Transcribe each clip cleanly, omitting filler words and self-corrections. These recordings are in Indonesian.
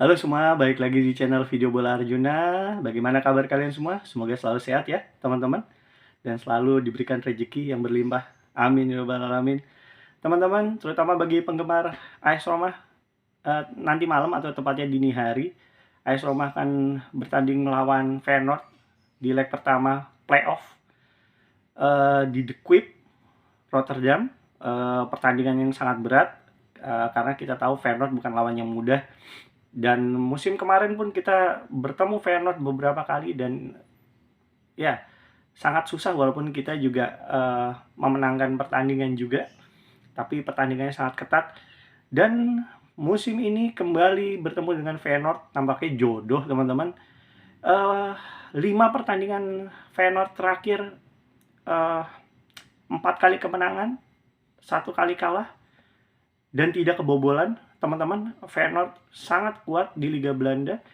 Halo semua, balik lagi di channel Video Bola Arjuna. Bagaimana kabar kalian semua? Semoga selalu sehat ya, teman-teman. Dan selalu diberikan rezeki yang berlimpah. Amin ya rabbal alamin. Teman-teman, terutama bagi penggemar AS Roma, nanti malam atau tepatnya dini hari, AS Roma akan bertanding melawan Feyenoord di leg pertama playoff di The Kuip, Rotterdam. Pertandingan yang sangat berat, karena kita tahu Feyenoord bukan lawan yang mudah. Dan musim kemarin pun kita bertemu Feyenoord beberapa kali dan ya sangat susah, walaupun kita juga memenangkan pertandingan juga, tapi pertandingannya sangat ketat. Dan musim ini kembali bertemu dengan Feyenoord, tampaknya jodoh teman-teman. 5 pertandingan Feyenoord terakhir, 4 kali kemenangan, 1 kali kalah, dan tidak kebobolan. Teman-teman, Feyenoord sangat kuat di Liga Belanda.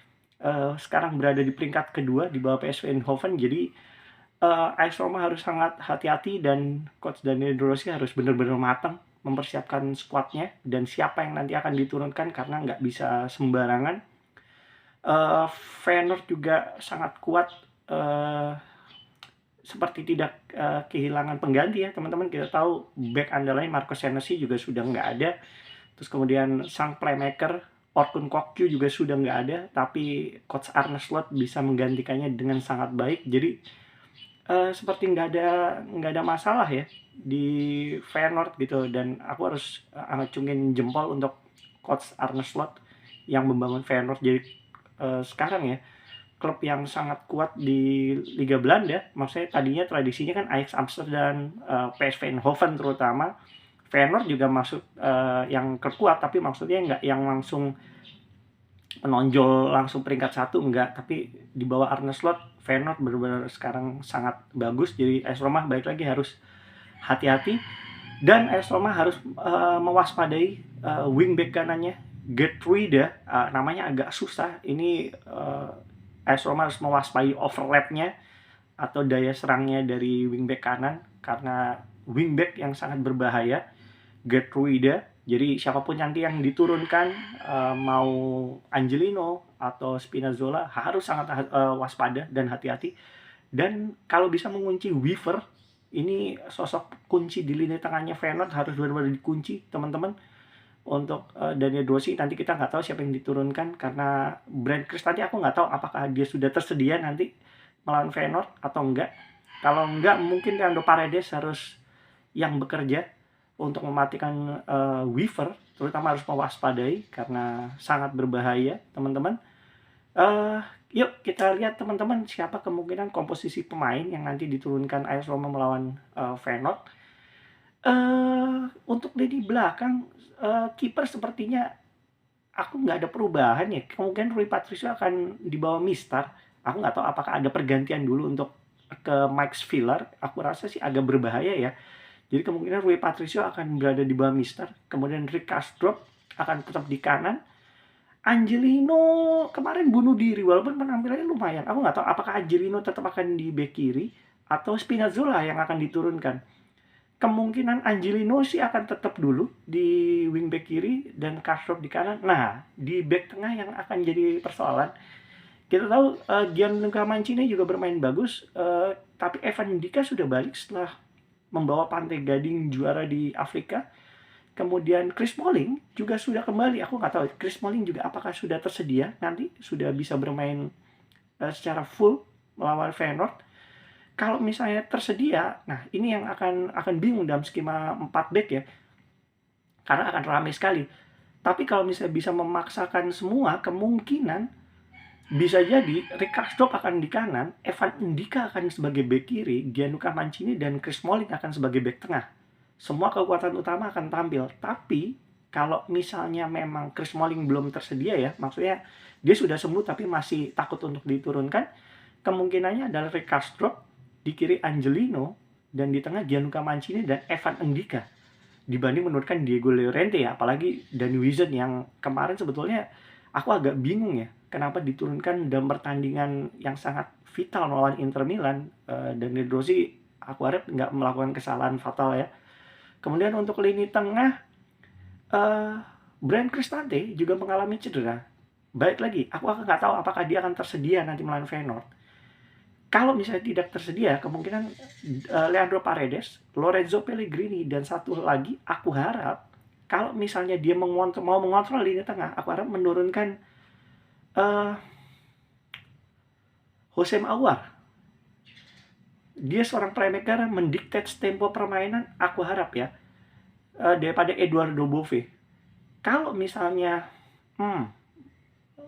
Sekarang berada di peringkat kedua di bawah PSV Eindhoven. Jadi AS Roma harus sangat hati-hati, dan coach Daniel De Rossi harus benar-benar matang mempersiapkan skuadnya dan siapa yang nanti akan diturunkan, karena nggak bisa sembarangan. Feyenoord juga sangat kuat, seperti tidak kehilangan pengganti ya teman-teman. Kita tahu back andalannya Marco Senesi juga sudah nggak ada. Terus kemudian sang playmaker Orkun Kokju juga sudah nggak ada, tapi coach Arne Slot bisa menggantikannya dengan sangat baik. Jadi seperti nggak ada masalah ya di Feyenoord gitu. Dan aku harus ngacungin jempol untuk coach Arne Slot yang membangun Feyenoord jadi sekarang ya klub yang sangat kuat di Liga Belanda. Maksudnya tadinya tradisinya kan Ajax Amsterdam, PSV Eindhoven terutama. Feyenoord juga masuk yang terkuat, tapi maksudnya nggak yang langsung menonjol langsung peringkat 1, enggak. Tapi di bawah Arne Slot, Feyenoord benar-benar sekarang sangat bagus. Jadi AS Roma balik lagi harus hati-hati, dan AS Roma harus mewaspadai wingback kanannya Geertruida. Namanya agak susah ini. AS Roma harus mewaspadai overlapnya atau daya serangnya dari wingback kanan, karena wingback yang sangat berbahaya Geertruida. Jadi siapapun nanti yang diturunkan, mau Angelino atau Spinazzola, harus sangat waspada dan hati-hati. Dan kalau bisa mengunci Weaver, ini sosok kunci di lini tengahnya Feyenoord, harus benar-benar dikunci teman-teman. Untuk Daniel Rossi nanti kita nggak tahu siapa yang diturunkan, karena Brand Chris tadi aku nggak tahu apakah dia sudah tersedia nanti melawan Feyenoord atau enggak. Kalau enggak, mungkin Leandro Paredes harus yang bekerja untuk mematikan Weaver, terutama harus mewaspadai karena sangat berbahaya teman-teman. Yuk kita lihat teman-teman siapa kemungkinan komposisi pemain yang nanti diturunkan AS Roma melawan Feyenoord. Untuk lini belakang, kiper sepertinya aku nggak ada perubahan ya. Kemungkinan Rui Patricio akan dibawa Mistar. Aku nggak tahu apakah ada pergantian dulu untuk ke Max Filler. Aku rasa sih agak berbahaya ya. Jadi kemungkinan Rui Patricio akan berada di bawah Mistar. Kemudian Rick Kastrop akan tetap di kanan. Angelino kemarin bunuh diri walaupun penampilannya lumayan. Aku nggak tahu apakah Angelino tetap akan di bek kiri atau Spinazzola yang akan diturunkan. Kemungkinan Angelino sih akan tetap dulu di wing back kiri dan Kastrop di kanan. Nah, di back tengah yang akan jadi persoalan. Kita tahu Gianluca Mancini juga bermain bagus, tapi Evan Ndika sudah balik setelah membawa Pantai Gading juara di Afrika. Kemudian Chris Smalling juga sudah kembali. Aku nggak tahu Chris Smalling juga apakah sudah tersedia nanti sudah bisa bermain secara full melawan Feyenoord. Kalau misalnya tersedia, nah ini yang akan bingung dalam skema 4 back ya, karena akan ramai sekali. Tapi kalau misalnya bisa memaksakan semua, kemungkinan bisa jadi Rick Karsdorp akan di kanan, Evan Ndika akan sebagai back kiri, Gianluca Mancini dan Chris Smalling akan sebagai back tengah. Semua kekuatan utama akan tampil. Tapi kalau misalnya memang Chris Smalling belum tersedia ya, maksudnya dia sudah sembuh tapi masih takut untuk diturunkan, kemungkinannya adalah Rick Karsdorp, di kiri Angelino, dan di tengah Gianluca Mancini dan Evan Ndika, dibanding menurunkan Diego Llorente ya. Apalagi Danny Wiesen yang kemarin sebetulnya aku agak bingung ya kenapa diturunkan dalam pertandingan yang sangat vital melawan Inter Milan. Daniel Rossi aku harap nggak melakukan kesalahan fatal ya. Kemudian untuk lini tengah, Bryan Cristante juga mengalami cedera. Baik lagi, aku akan nggak tahu apakah dia akan tersedia nanti melawan Feyenoord. Kalau misalnya tidak tersedia, kemungkinan Leandro Paredes, Lorenzo Pellegrini, dan satu lagi, aku harap kalau misalnya dia mau mengontrol lini tengah, aku harap menurunkan Hosem Aouar. Dia seorang playmaker, mendikte tempo permainan, aku harap ya, daripada Eduardo Bove. Kalau misalnya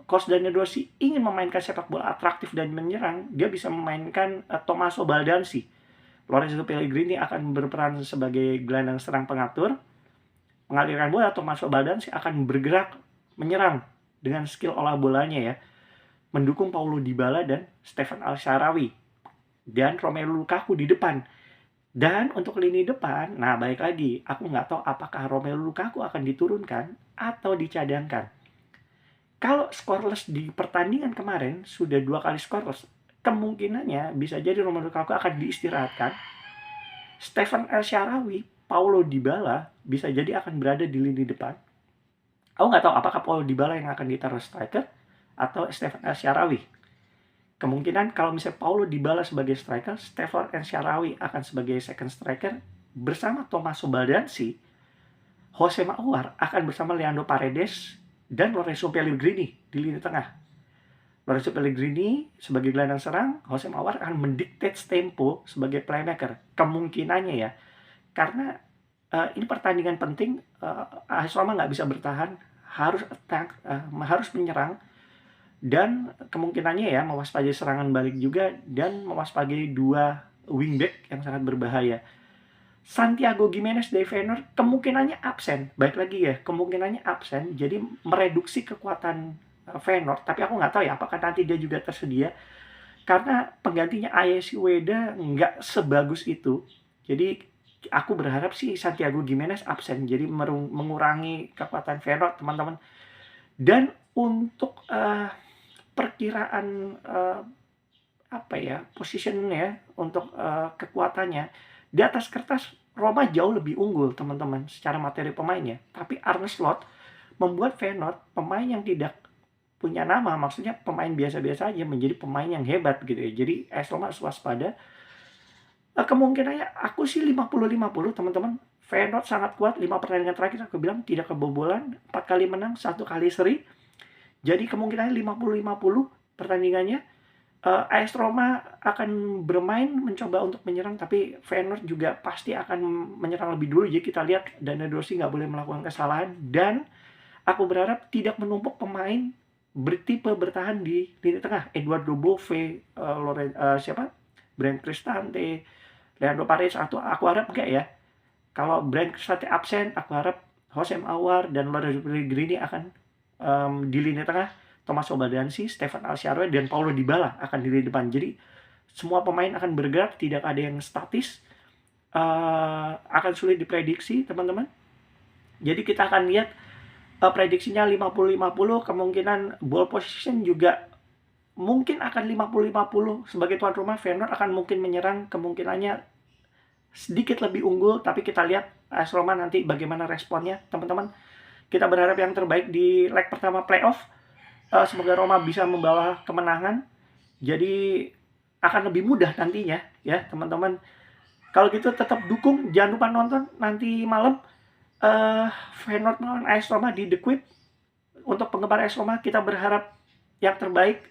Coach Daniel Rossi ingin memainkan sepak bola atraktif dan menyerang, dia bisa memainkan Tommaso Baldanzi. Lorenzo Pellegrini akan berperan sebagai gelandang serang pengatur, mengalirkan bola. Tommaso Baldanzi akan bergerak menyerang dengan skill olah bolanya ya, mendukung Paulo Dybala dan Stefan Al-Sharawi dan Romelu Lukaku di depan. Dan untuk lini depan, nah baik lagi, aku nggak tahu apakah Romelu Lukaku akan diturunkan atau dicadangkan. Kalau scoreless di pertandingan kemarin sudah 2 kali scoreless, kemungkinannya bisa jadi Romelu Lukaku akan diistirahatkan. Stefan Al-Sharawi, Paulo Dybala bisa jadi akan berada di lini depan. Aku nggak tahu apakah Paulo Dybala yang akan ditaruh striker atau Stefan Al-Sharawi. Kemungkinan kalau misalnya Paulo Dybala sebagai striker, Stefan Al-Sharawi akan sebagai second striker bersama Tommaso Baldanzi. Hosem Aouar akan bersama Leandro Paredes dan Lorenzo Pellegrini di lini tengah. Lorenzo Pellegrini sebagai gelandang serang, Hosem Aouar akan mendikte tempo sebagai playmaker. Kemungkinannya ya, karena ini pertandingan penting, AS Roma nggak bisa bertahan, harus attack, harus menyerang, dan kemungkinannya ya mewaspadai serangan balik juga dan mewaspadai 2 wingback yang sangat berbahaya. Santiago Gimenez dari Feyenoord kemungkinannya absen. Baik lagi ya, kemungkinannya absen. Jadi mereduksi kekuatan Feyenoord. Tapi aku nggak tahu ya apakah nanti dia juga tersedia. Karena penggantinya Ayesi Ueda nggak sebagus itu. Jadi aku berharap sih Santiago Gimenez absen. Jadi mengurangi kekuatan Feyenoord, teman-teman. Dan untuk perkiraan positionnya untuk kekuatannya, di atas kertas Roma jauh lebih unggul teman-teman secara materi pemainnya, tapi Arne Slot membuat Feyenoord pemain yang tidak punya nama, maksudnya pemain biasa-biasa aja menjadi pemain yang hebat gitu ya. Jadi AS Roma harus waspada. Kemungkinannya aku sih 50-50 teman-teman. Feyenoord sangat kuat, 5 pertandingan terakhir aku bilang tidak kebobolan, 4 kali menang, 1 kali seri. Jadi kemungkinannya 50-50 pertandingannya. AS Roma akan bermain mencoba untuk menyerang, tapi Feyenoord juga pasti akan menyerang lebih dulu. Jadi kita lihat Daniel Rossi nggak boleh melakukan kesalahan, dan aku berharap tidak menumpuk pemain bertipe bertahan di lini tengah. Eduardo Bove, Brand Cristante, Leandro Paredes, atau aku harap enggak ya. Kalau Brand Cristante absen, aku harap Hosem Aouar dan Lorenzo Pellegrini akan di lini tengah. Tommaso Baldanzi, Stefan Al-Sharawi, dan Paulo Dybala akan di depan. Jadi semua pemain akan bergerak, tidak ada yang statis. Akan sulit diprediksi teman-teman. Jadi kita akan lihat prediksinya 50-50. Kemungkinan ball position juga mungkin akan 50-50. Sebagai tuan rumah, Feyenoord akan mungkin menyerang, kemungkinannya sedikit lebih unggul. Tapi kita lihat AS Roma nanti bagaimana responnya teman-teman. Kita berharap yang terbaik di leg pertama playoff. Semoga Roma bisa membawa kemenangan, jadi akan lebih mudah nantinya ya teman-teman. Kalau gitu tetap dukung, jangan lupa nonton nanti malam Feyenoord melawan AS Roma di The Quip. Untuk penggemar AS Roma, kita berharap yang terbaik,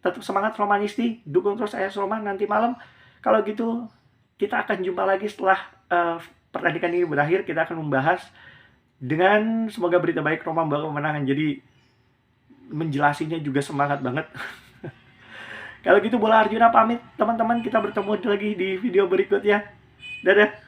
tetap semangat Romanisti, dukung terus AS Roma nanti malam. Kalau gitu kita akan jumpa lagi setelah pertandingan ini berakhir. Kita akan membahas dengan semoga berita baik, Roma membawa kemenangan. Jadi menjelasinya juga semangat banget. Kalau gitu Bola Arjuna pamit teman-teman, kita bertemu lagi di video berikutnya. Dadah.